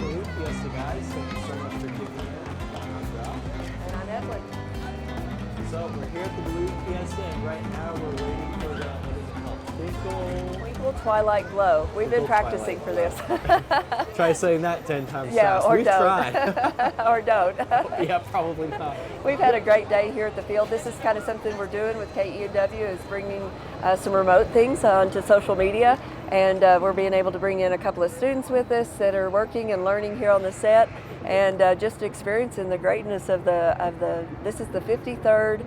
Balloon Fiesta, guys. Thank you so much for giving me a thumbs up. And I'm Evelyn. So we're here at the Balloon Fiesta, and right now we're waiting for the, what is it called? Twinkle Twilight Glow. We've been Twinkle practicing for this. Try saying that 10 times Yeah, fast. or We've don't. tried. Or don't. Yeah, probably not. We've had a great day here at the field. This is kind of something we're doing with KEW, is bringing some remote things onto social media, and we're being able to bring in a couple of students with us that are working and learning here on the set, and just experiencing the greatness of this is the 53rd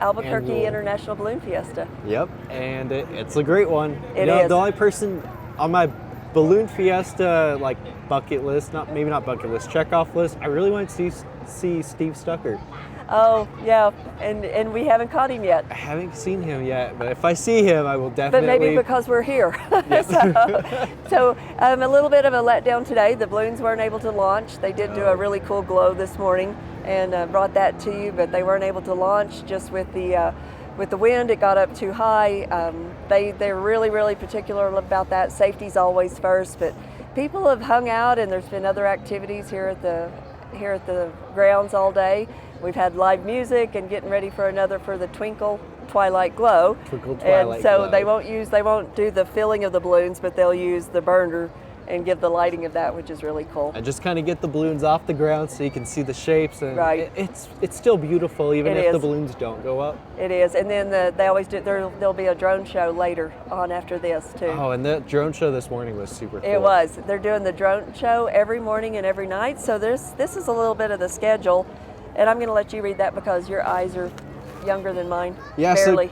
Albuquerque Annual. International Balloon Fiesta. Yep, and it's a great one. It You know, is. The only person on my Balloon Fiesta like bucket list, maybe not bucket list, check off list, I really want to see Steve Stucker. Oh yeah, and we haven't caught him yet. I haven't seen him yet, but if I see him, I will But definitely. maybe because we're here. so a little bit of a letdown today. The balloons weren't able to launch. They did do a really cool glow this morning and brought that to you, but they weren't able to launch just with the wind. It got up too high. They're really particular about that. Safety's always first, but people have hung out, and there's been other activities here at the grounds all day. We've had live music and getting ready for the Twinkle Twilight Glow. Twinkle Twilight And so Glow. they won't do the filling of the balloons, but they'll use the burner and give the lighting of that, which is really cool. And just kind of get the balloons off the ground so you can see the shapes, and Right. it's still beautiful even It if the is. balloons don't go up. It is, and then they always do. There'll be a drone show later on after this too. Oh, and that drone show this morning was super cool. It was. They're doing the drone show every morning and every night. So this is a little bit of the schedule, and I'm going to let you read that because your eyes are younger than mine. Yeah, barely.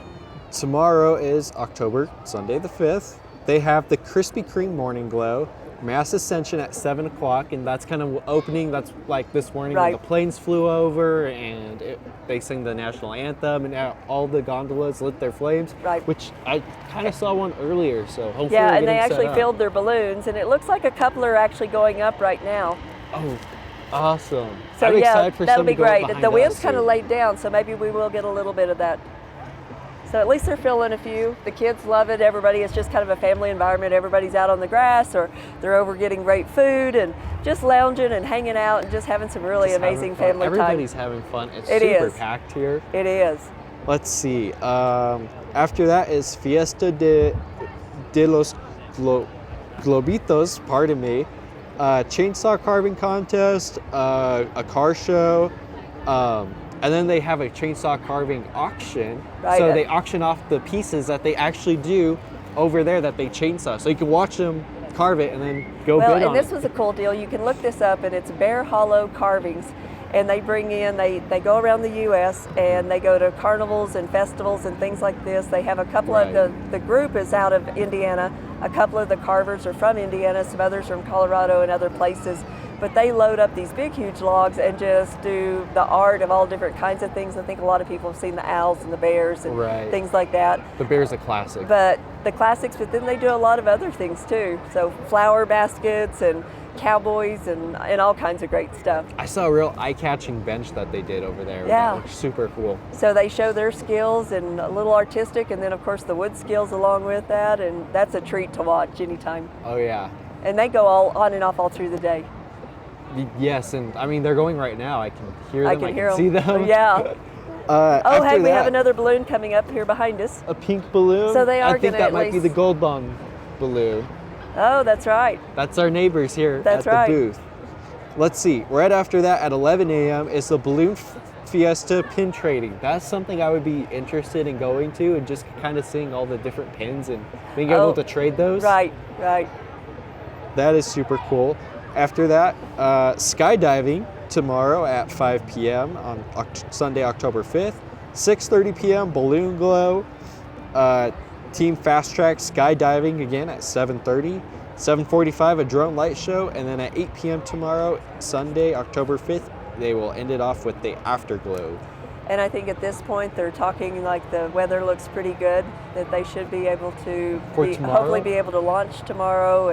so tomorrow is Sunday the 5th. They have the Krispy Kreme Morning Glow, Mass Ascension at 7 o'clock, and that's kind of opening. That's like this morning when Right. the planes flew over and they sing the national anthem, and now all the gondolas lit their flames, Right. which I kind of saw one earlier, so hopefully Yeah, we're and they getting set actually up. filled their balloons, and it looks like a couple are actually going up right now. Oh, awesome. So I'm yeah, excited for that'll some be to go up great. behind The wind's us, kind of too. laid down, so maybe we will get a little bit of that. So at least they're filling a few. The kids love it. Everybody, it's just kind of a family environment. Everybody's out on the grass, or they're over getting great food and just lounging and hanging out and just having some really Just having amazing fun. family time. Everybody's having fun. It's It super is. packed here. It is. Let's see. After that is Fiesta de los Globitos, pardon me. Chainsaw carving contest, a car show, and then they have a chainsaw carving auction. Right. So they auction off the pieces that they actually do over there that they chainsaw. So you can watch them carve it and then go Well, bid and on this it. was a cool deal. You can look this up, and it's Bear Hollow Carvings. And they bring in, they go around the U.S. and they go to carnivals and festivals and things like this. They have a couple Right. of, the group is out of Indiana. A couple of the carvers are from Indiana. Some others are from Colorado and other places. But they load up these big, huge logs and just do the art of all different kinds of things. I think a lot of people have seen the owls and the bears and Right. things like that. The bear's a classic. But the classics, but then they do a lot of other things too. So flower baskets and cowboys and all kinds of great stuff. I saw a real eye-catching bench that they did over there. Yeah. That looked super cool. So they show their skills and a little artistic, and then of course the wood skills along with that, and that's a treat to watch anytime. Oh yeah. And they go all on and off all through the day. Yes, and I mean they're going right now. I can hear them. I can hear see them. Yeah. Oh, After hey, we have that, another balloon coming up here behind us. a pink balloon. So they are I think gonna that at might be least- the gold bond balloon. Oh, that's right. That's our neighbors here That's at right. the booth. Let's see. Right after that, at 11 a.m., is the Balloon Fiesta pin trading. That's something I would be interested in going to, and just kind of seeing all the different pins and being able Oh, to trade those. Right. That is super cool. After that, skydiving tomorrow at 5 p.m. on Sunday, October 5th. 6:30 p.m. Balloon Glow. Team Fast Track skydiving again at 7:30. 7:45 a drone light show, and then at 8 p.m. tomorrow, Sunday, October 5th, they will end it off with the Afterglow. And I think at this point they're talking like the weather looks pretty good, that they should be able to For tomorrow? hopefully be able to launch tomorrow,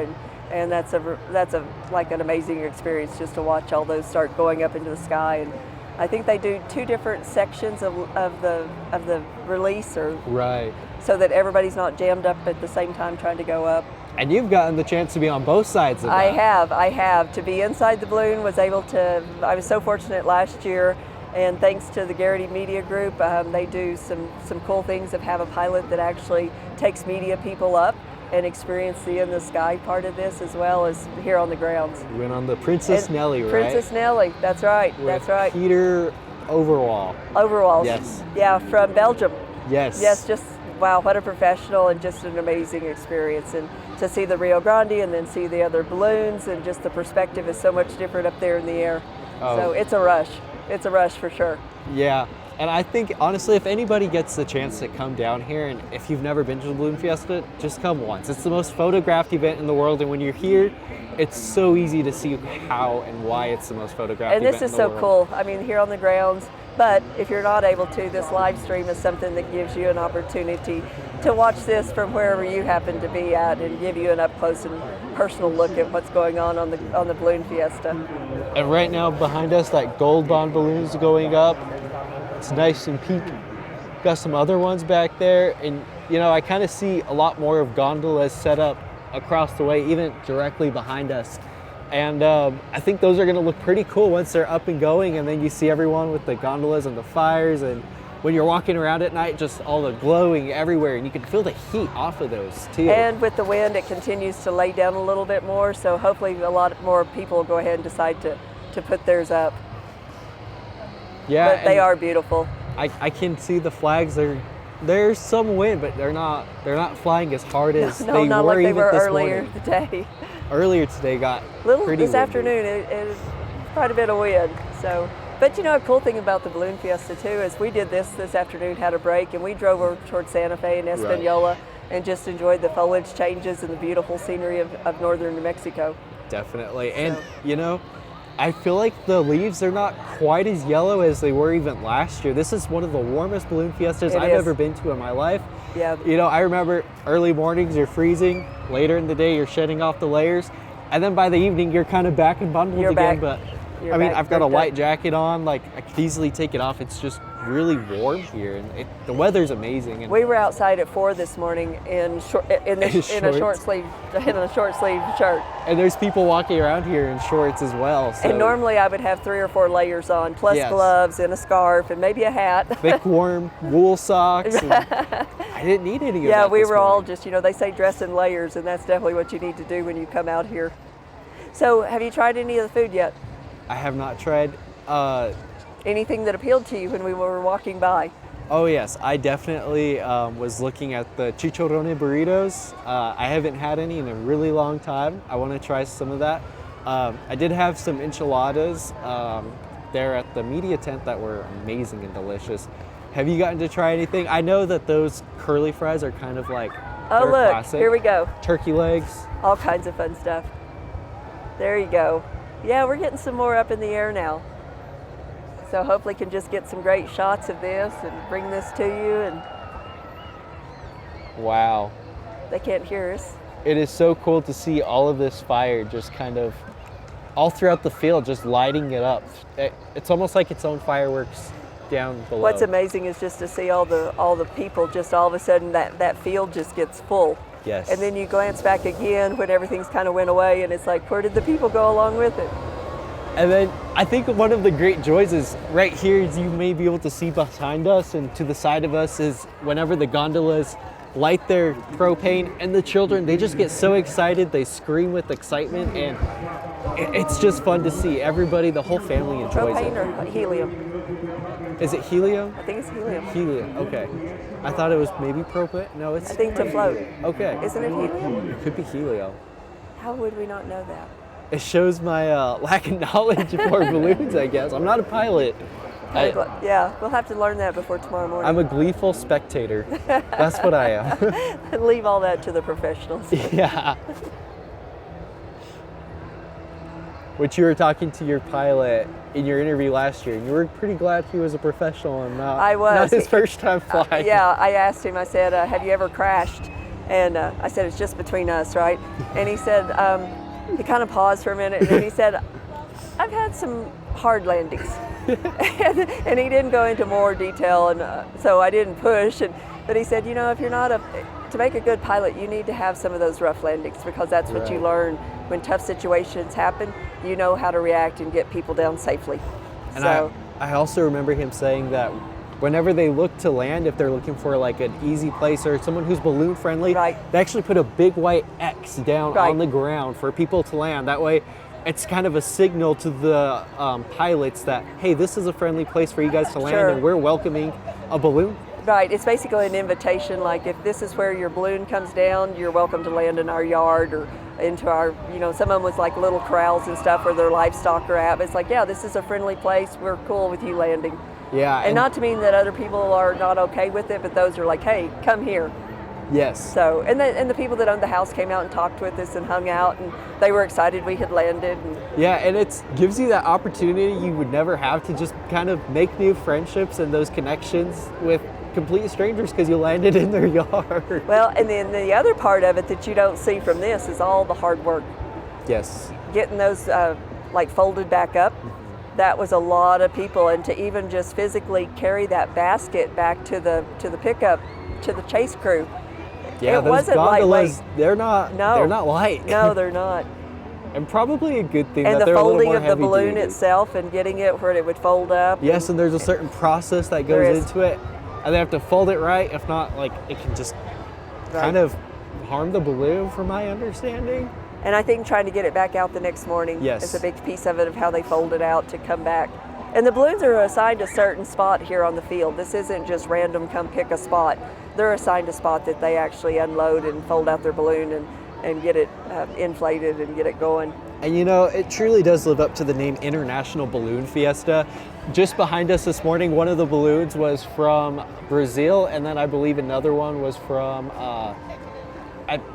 and that's a like an amazing experience just to watch all those start going up into the sky. And I think they do two different sections of the release, or Right. so that everybody's not jammed up at the same time trying to go up. And you've gotten the chance to be on both sides of that. I have. To be inside the balloon, I was so fortunate last year, and thanks to the Garrity Media Group, they do some cool things of have a pilot that actually takes media people up and experience the in the sky part of this as well as here on the grounds. You went on the Princess Nellie, right? Princess Nellie, that's right, With that's right. Peter Overall. Overalls. Yes. Yeah, from Belgium. Yes. Yes, just wow, what a professional, and just an amazing experience. And to see the Rio Grande and then see the other balloons, and just the perspective is so much different up there in the air. Oh. So it's a rush. It's a rush for sure. Yeah. And I think, honestly, if anybody gets the chance to come down here, and if you've never been to the Balloon Fiesta, just come once. It's the most photographed event in the world, and when you're here, it's so easy to see how and why it's the most photographed And event this is in the so world. cool. I mean, here on the grounds, but if you're not able to, this live stream is something that gives you an opportunity to watch this from wherever you happen to be at and give you an up close and personal look at what's going on the Balloon Fiesta. And right now behind us, that gold bond balloon's going up. It's nice and pink. Got some other ones back there, and I kind of see a lot more of gondolas set up across the way, even directly behind us. And I think those are going to look pretty cool once they're up and going, and then you see everyone with the gondolas and the fires, and when you're walking around at night, just all the glowing everywhere, and you can feel the heat off of those too. And with the wind, it continues to lay down a little bit more, so hopefully a lot more people will go ahead and decide to put theirs up. Yeah, but they are beautiful. I can see the flags. There's some wind, but they're not flying as hard as no, they not were like they even were this earlier morning. today. Earlier today got little pretty this windy. afternoon. It quite a bit of wind. So, but a cool thing about the Balloon Fiesta too is we did this afternoon, had a break, and we drove over towards Santa Fe and Espanola, and just enjoyed the foliage changes and the beautiful scenery of northern New Mexico. Definitely, and I feel like the leaves are not quite as yellow as they were even last year. This is one of the warmest balloon fiestas I've ever been to in my life. Yeah. I remember early mornings you're freezing, later in the day you're shedding off the layers, and then by the evening you're kind of back and bundled again. But I mean, I've got a light jacket on, like I could easily take it off. It's just really warm here, and the weather's amazing. And we were outside at 4 this morning in a short sleeve shirt. And there's people walking around here in shorts as well. So. And normally I would have 3 or 4 layers on, plus gloves and a scarf and maybe a hat. Thick, warm wool socks. I didn't need any of that. Yeah, we were all morning. just, they say dress in layers, and that's definitely what you need to do when you come out here. So, have you tried any of the food yet? I have not tried. Anything that appealed to you when we were walking by? Oh yes, I definitely was looking at the chicharrone burritos. I haven't had any in a really long time. I want to try some of that. I did have some enchiladas there at the media tent that were amazing and delicious. Have you gotten to try anything? I know that those curly fries are kind of like look, classic. Here we go. Turkey legs. All kinds of fun stuff. There you go. Yeah, we're getting some more up in the air now. So hopefully can just get some great shots of this and bring this to you. And wow. They can't hear us. It is so cool to see all of this fire just kind of all throughout the field, just lighting it up. It's almost like its own fireworks down below. What's amazing is just to see all the people, just all of a sudden that field just gets full. Yes. And then you glance back again when everything's kind of went away, and it's like, where did the people go along with it? And then I think one of the great joys is right here, as you may be able to see behind us and to the side of us, is whenever the gondolas light their propane, and the children, they just get so excited, they scream with excitement, and it's just fun to see. Everybody, the whole family enjoys it. Propane or helium? Is it helium? I think it's helium. Helium, okay. I thought it was maybe propane. No, it's... I think to float. Okay. Isn't it helium? It could be helium. How would we not know that? It shows my lack of knowledge for balloons, I guess. I'm not a pilot. Yeah, we'll have to learn that before tomorrow morning. I'm a gleeful spectator. That's what I am. Leave all that to the professionals. Yeah. Which you were talking to your pilot in your interview last year, and you were pretty glad he was a professional and not his first time flying. Yeah, I asked him, I said, have you ever crashed? And I said, it's just between us, right? And he said, he kind of paused for a minute, and then he said, I've had some hard landings. and he didn't go into more detail, and so I didn't push. But he said, if you're not to make a good pilot, you need to have some of those rough landings, because that's what you Right. learn when tough situations happen. You know how to react and get people down safely. And So I also remember him saying that whenever they look to land, if they're looking for like an easy place or someone who's balloon friendly, Right. they actually put a big white X down Right. on the ground for people to land. That way, it's kind of a signal to the pilots that, hey, this is a friendly place for you guys to land, Sure. and we're welcoming a balloon. Right, it's basically an invitation, like if this is where your balloon comes down, you're welcome to land in our yard or into our, some of them was like little corrals and stuff where their livestock are at. But it's like, yeah, this is a friendly place, we're cool with you landing. Yeah, And not to mean that other people are not okay with it, but those are like, hey, come here. yes. So, and the people that owned the house came out and talked with us and hung out, and they were excited we had landed. And Yeah, and it gives you that opportunity you would never have to just kind of make new friendships and those connections with complete strangers because you landed in their yard. well, and then the other part of it that you don't see from this is all the hard work. Yes. Getting those like folded back up, that was a lot of people, and to even just physically carry that basket back to the pickup, to the chase crew. Yeah, it those wasn't gondolas, lightweight. they're not light. No, they're not. And probably a good thing And that the they're a little folding more of the balloon heavy-duty. itself and getting it where it would fold up. Yes, and there's a certain process that There goes is. into it, and they have to fold it right. If not, like it can just kind of harm the balloon, from my understanding. And I think trying to get it back out the next morning Yes. is a big piece of it, of how they fold it out to come back. And the balloons are assigned a certain spot here on the field. This isn't just random, come pick a spot. They're assigned a spot that they actually unload and fold out their balloon and get it inflated and get it going. And it truly does live up to the name International Balloon Fiesta. Just behind us this morning, one of the balloons was from Brazil, and then I believe another one was from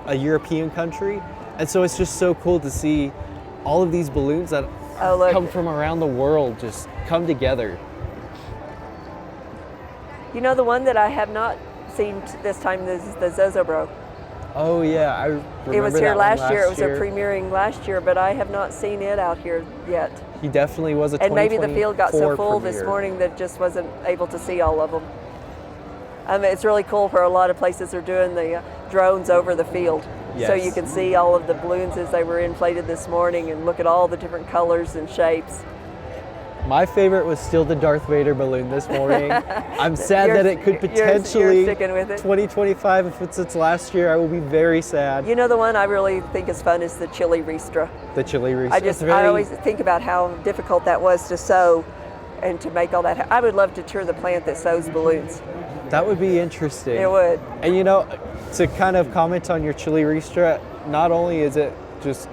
a European country. And so it's just so cool to see all of these balloons that Oh, look. come from around the world just come together. The one that I have not seen this time is the Zozobro. Oh yeah, I remember It was that here one last year. It was a premiering last year, but I have not seen it out here yet. He definitely was a And maybe the field got so 2024 full this premiere. morning that just wasn't able to see all of them. It's really cool where a lot of places are doing the drones over the field. So Yes. you can see all of the balloons as they were inflated this morning and look at all the different colors and shapes. My favorite was still the Darth Vader balloon this morning. I'm sad You're- that it could you're potentially, sticking with it? 2025, if it's its last year, I will be very sad. The one I really think is fun is the chili ristra. The chili wreath. I always think about how difficult that was to sew and to make all that. I would love to tour the plant that sews balloons. That would be interesting. It would. And to kind of comment on your chili ristra, not only is it just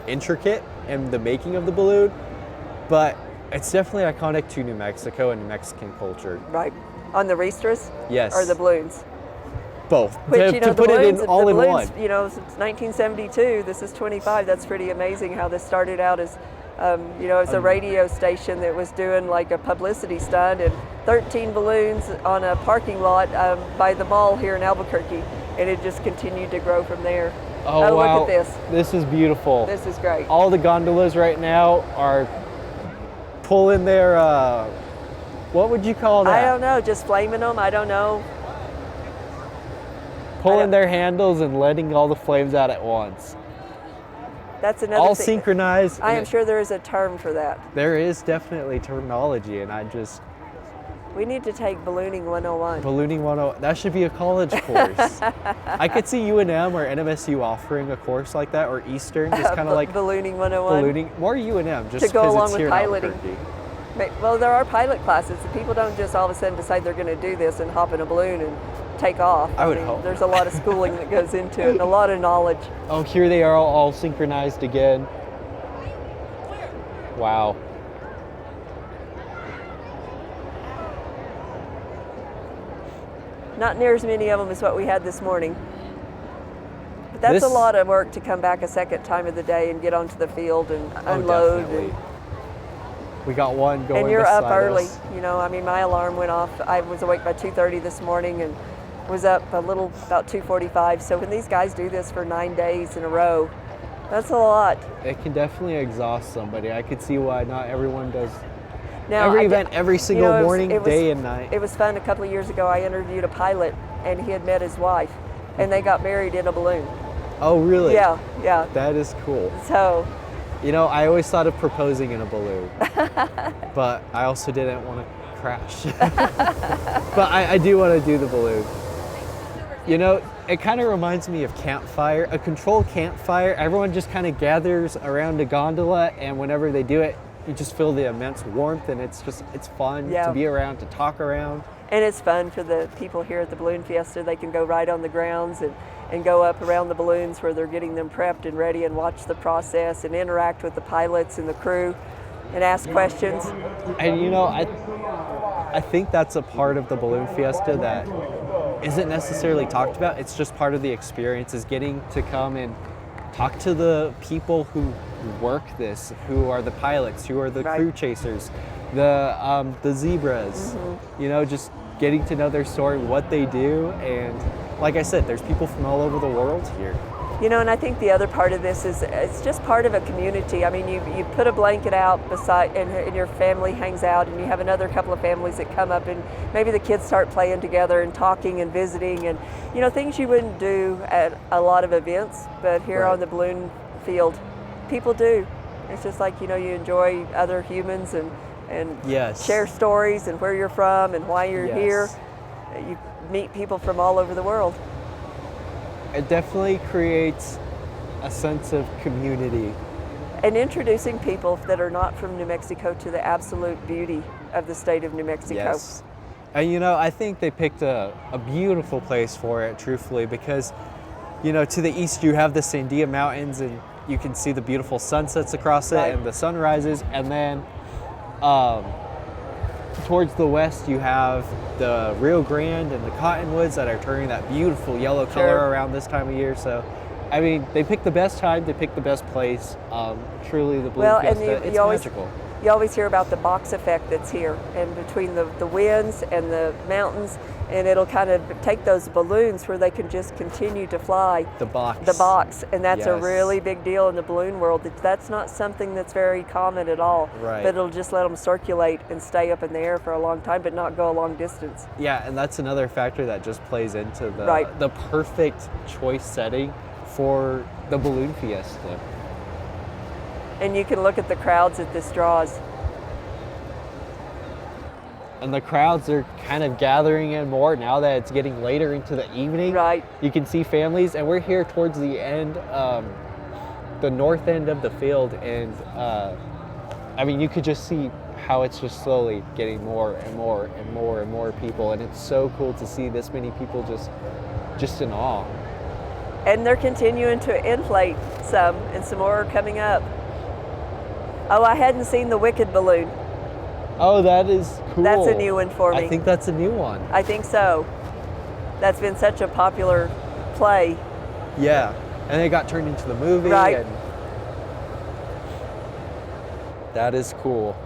intricate in the making of the balloon, but it's definitely iconic to New Mexico and Mexican culture. Right. On the ristras? Yes. Or the balloons? Both. Which, to the put balloons, it in all the in balloons, one. since 1972, this is 25. That's pretty amazing how this started out as, as a radio station that was doing like a publicity stunt, and 13 balloons on a parking lot by the mall here in Albuquerque. And it just continued to grow from there. Oh, wow. Look at this. This is beautiful. This is great. All the gondolas right now are pulling their, what would you call that? I don't know, just flaming them. I don't know. Pulling their handles and letting all the flames out at once. That's another All thing. synchronized. I am sure there is a term for that. There is definitely terminology, and We need to take ballooning 101. ballooning 101, that should be a college course. I could see UNM or NMSU offering a course like that, or Eastern, just kind of like ballooning 101. ballooning, more UNM, just To go because along it's with here in piloting. Albuquerque. Well, there are pilot classes. People don't just all of a sudden decide they're going to do this and hop in a balloon and take off. I would hope. There's a lot of schooling that goes into it and a lot of knowledge. Oh, here they are all synchronized again. Wow. Not near as many of them as what we had this morning. But that's a lot of work to come back a second time of the day and get onto the field and unload. Definitely. We got one going And you're up beside early. us. My alarm went off. I was awake by 2:30 this morning and was up about 2:45. So when these guys do this for 9 days in a row, that's a lot. It can definitely exhaust somebody. I could see why not everyone does Now, every event every single morning, it was- day and night. It was fun. A couple of years ago, I interviewed a pilot, and he had met his wife, and they got married in a balloon. Oh, really? Yeah, yeah. That is cool. So, You know, I always thought of proposing in a balloon, but I also didn't want to crash. But I do want to do the balloon. You know, it kind of reminds me of campfire, a controlled campfire. Everyone just kind of gathers around a gondola, and whenever they do it, you just feel the immense warmth, and it's fun Yeah. to be around, to talk around. and it's fun for the people here at the Balloon Fiesta. They can go right on the grounds and go up around the balloons where they're getting them prepped and ready and watch the process and interact with the pilots and the crew and ask questions. And you know, I think that's a part of the Balloon Fiesta that isn't necessarily talked about. It's just part of the experience, is getting to come and talk to the people who work this, who are the pilots, who are the Right. crew chasers, the zebras. You know, just getting to know their story, what they do, and like I said, there's people from all over the world here. You know, and I think the other part of this is it's just part of a community. I mean, you put a blanket out beside, and your family hangs out, and you have another couple of families that come up, and maybe the kids start playing together and talking and visiting, and you know, things you wouldn't do at a lot of events, but here Right. on the balloon field, people do. It's just like, you know, you enjoy other humans and Yes. share stories and where you're from and why you're here. Yes. You meet people from all over the world. It definitely creates a sense of community. And introducing people that are not from New Mexico to the absolute beauty of the state of New Mexico. Yes. And you know, I think they picked a beautiful place for it, truthfully, because, you know, to the east you have the Sandia Mountains, and you can see the beautiful sunsets across it Right. and the sunrises. And then towards the west you have the Rio Grande and the Cottonwoods that are turning that beautiful yellow color Sure. around this time of year. So, I mean, they picked the best time, they picked the best place. Truly, the Balloon Well, and Fiesta, it's you always magical. you always hear about the box effect that's here, and between the winds and the mountains, and it'll kind of take those balloons where they can just continue to fly. The box. The box, and that's a Yes. really big deal in the balloon world. That's not something that's very common at all. Right. But it'll just let them circulate and stay up in the air for a long time, but not go a long distance. Yeah, and that's another factor that just plays into the Right. the perfect choice setting for the Balloon Fiesta. And you can look at the crowds at this draws. And the crowds are kind of gathering in more now that it's getting later into the evening. Right. You can see families, and we're here towards the end, the north end of the field, and I mean, you could just see how it's just slowly getting more and more and more and more people, and it's so cool to see this many people just in awe. And they're continuing to inflate some, and some more are coming up. Oh, I hadn't seen the Wicked balloon. Oh, that is cool. That's a new one for me. I think that's a new one. I think so. That's been such a popular play. Yeah, and it got turned into the movie. Right. And that is cool.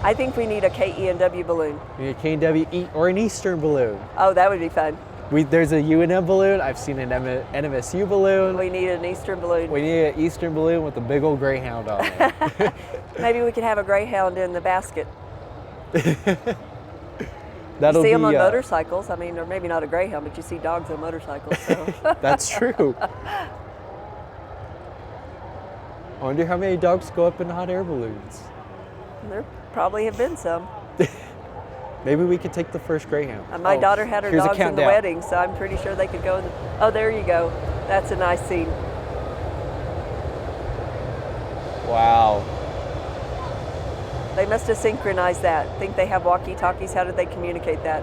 I think we need a KENW balloon. We need a KW or an Eastern balloon. Oh, that would be fun. There's a UNM balloon. I've seen an NMSU balloon. We need an Eastern balloon. We need an Eastern balloon with a big old Greyhound on it. Maybe we could have a Greyhound in the basket. That'll You see them be, on motorcycles. I mean, or maybe not a Greyhound, but you see dogs on motorcycles. So. That's true. I wonder how many dogs go up in hot air balloons. There probably have been some. Maybe we could take the first Greyhound. My daughter had her here's a dogs in the countdown. wedding, so I'm pretty sure they could go. Oh, there you go. That's a nice scene. Wow. They must have synchronized that. I think they have walkie-talkies. How did they communicate that?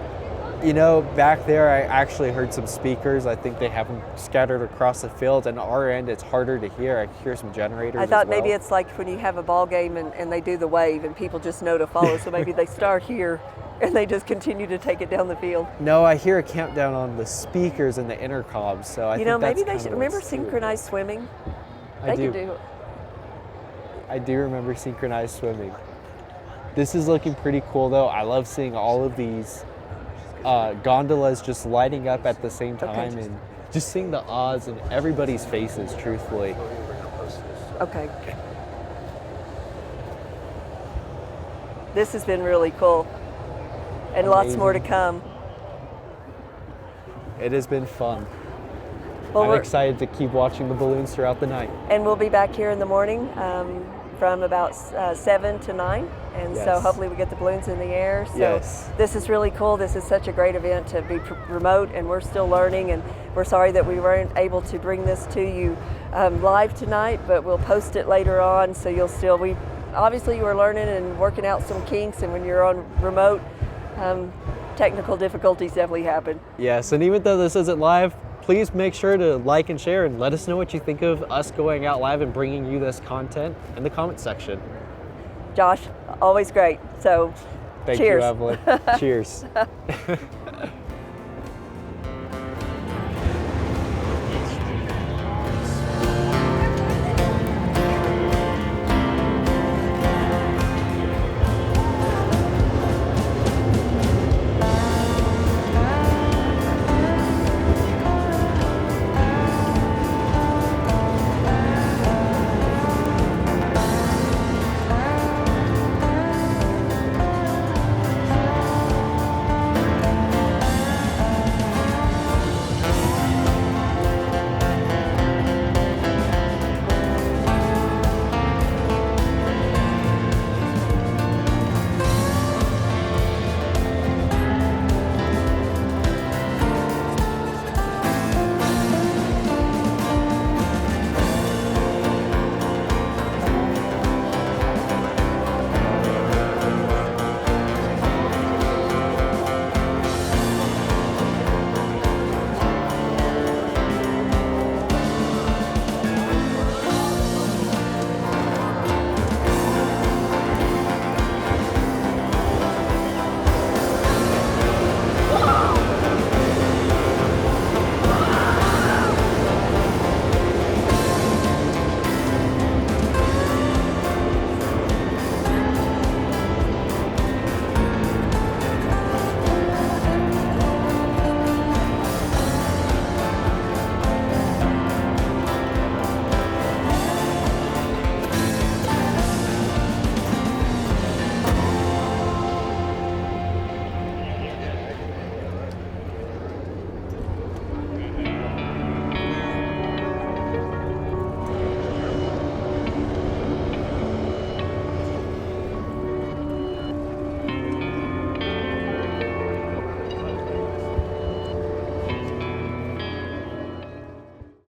You know, back there I actually heard some speakers. I think they have them scattered across the field, and our end it's harder to hear. I hear some generators I thought as well. maybe it's like when you have a ball game and they do the wave and people just know to follow. So maybe they start here and they just continue to take it down the field. No, I hear a countdown on the speakers and the intercoms, so I You think know, that's maybe they kinda should what remember it's doing. synchronized swimming. I They do. could do it. I do remember synchronized swimming. This is looking pretty cool though. I love seeing all of these gondolas just lighting up at the same time, and just seeing the odds in everybody's faces, truthfully. Okay. This has been really cool. And lots more to Amazing. come. It has been fun. Well, I'm we're excited to keep watching the balloons throughout the night. And we'll be back here in the morning from about 7 to 9. And so Yes. hopefully we get the balloons in the air. So Yes. this is really cool. This is such a great event to be remote, and we're still learning. And we're sorry that we weren't able to bring this to you live tonight, but we'll post it later on. So you'll still, obviously you were learning and working out some kinks, and when you're on remote, technical difficulties definitely happen. Yes, and even though this isn't live, please make sure to like and share and let us know what you think of us going out live and bringing you this content in the comment section. Josh, always great. So Thank cheers. you, Evelyn. Cheers.